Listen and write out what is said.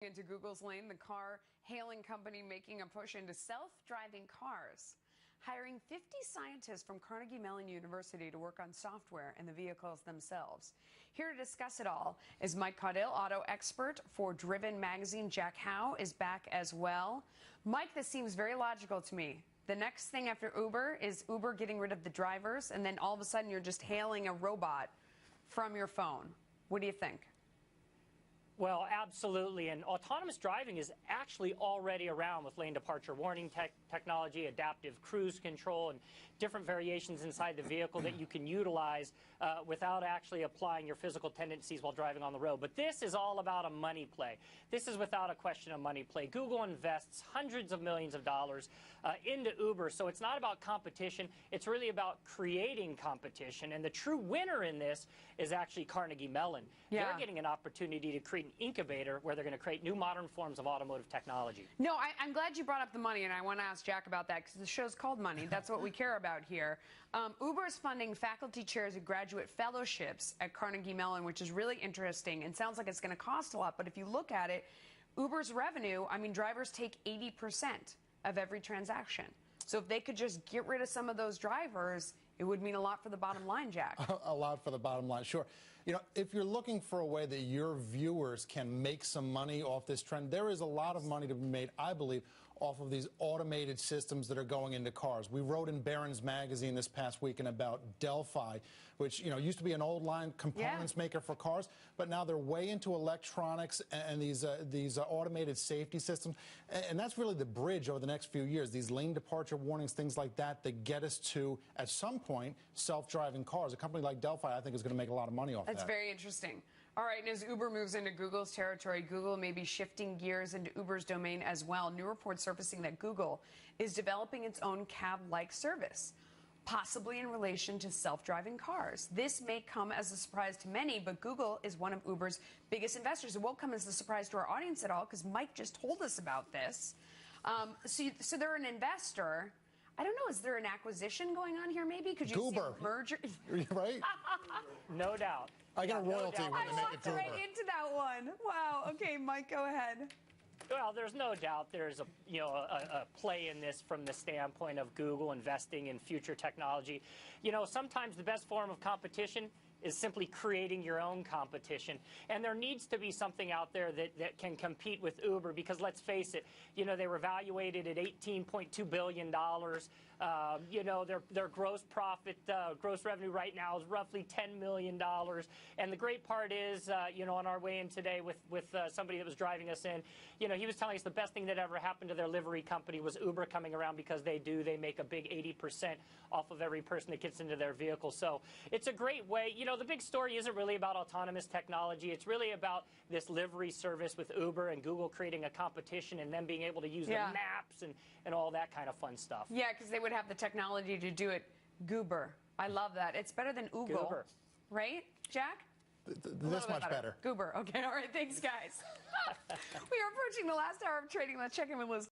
Into Google's lane, the car-hailing company making a push into self-driving cars, hiring 50 scientists from Carnegie Mellon University to work on software in the vehicles themselves. Here to discuss it all is Mike Caudill, auto expert for Driven magazine. Jack Howe is back as well. Mike, this seems very logical to me. The next thing after Uber is Uber getting rid of the drivers, and then all of a sudden you're just hailing a robot from your phone. What do you think? Well, absolutely. And autonomous driving is actually already around with lane departure warning technology, adaptive cruise control, and different variations inside the vehicle that you can utilize without actually applying your physical tendencies while driving on the road. But this is all about a money play. This is without a question a money play. Google invests hundreds of millions of dollars into Uber. So it's not about competition. It's really about creating competition. And the true winner in this is actually Carnegie Mellon. Yeah. They're getting an opportunity to create an incubator where they're going to create new modern forms of automotive technology. No, I'm glad you brought up the money, and I want to ask Jack about that because the show's called Money. That's what we care about here. Uber is funding faculty chairs and graduate fellowships at Carnegie Mellon, which is really interesting and sounds like it's going to cost a lot. But if you look at it, Uber's revenue, I mean, drivers take 80% of every transaction. So if they could just get rid of some of those drivers, it would mean a lot for the bottom line, Jack. A lot for the bottom line, sure. You know, if you're looking for a way that your viewers can make some money off this trend, there is a lot of money to be made, I believe, off of these automated systems that are going into cars. We wrote in Barron's magazine this past weekend about Delphi, which, you know, used to be an old line components maker for cars, but now they're way into electronics and these automated safety systems. And that's really the bridge over the next few years, these lane departure warnings, things like that, that get us to, at some point, self-driving cars. A company like Delphi, I think, is going to make a lot of money off that. That's very interesting. All right, and as Uber moves into Google's territory, Google may be shifting gears into Uber's domain as well. New reports surfacing that Google is developing its own cab-like service, possibly in relation to self-driving cars. This may come as a surprise to many, but Google is one of Uber's biggest investors. It won't come as a surprise to our audience at all because Mike just told us about this. So they're an investor. I don't know, is there an acquisition going on here maybe? Could you see a merger? Right? No doubt. I got a royalty when they make it to Uber. I walked right into that one. Wow. Okay, Mike, go ahead. Well, there's no doubt there's a play in this from the standpoint of Google investing in future technology. You know, sometimes the best form of competition is simply creating your own competition. And there needs to be something out there that can compete with Uber because, let's face it, you know, they were valuated at $18.2 billion. You know, their gross profit, gross revenue right now is roughly $10 million. And the great part is, you know, on our way in today with somebody that was driving us in, you know, he was telling us the best thing that ever happened to their livery company was Uber coming around because they make a big 80% off of every person that gets into their vehicle. So it's a great way. You know, the big story isn't really about autonomous technology. It's really about this livery service with Uber and Google creating a competition and them being able to use the maps and all that kind of fun stuff. Yeah, because they would have the technology to do it. Goober. I love that. It's better than Google. Goober. Right, Jack? This much better. Goober. Okay, all right. Thanks, guys. We are approaching the last hour of trading. Let's check in with Liz.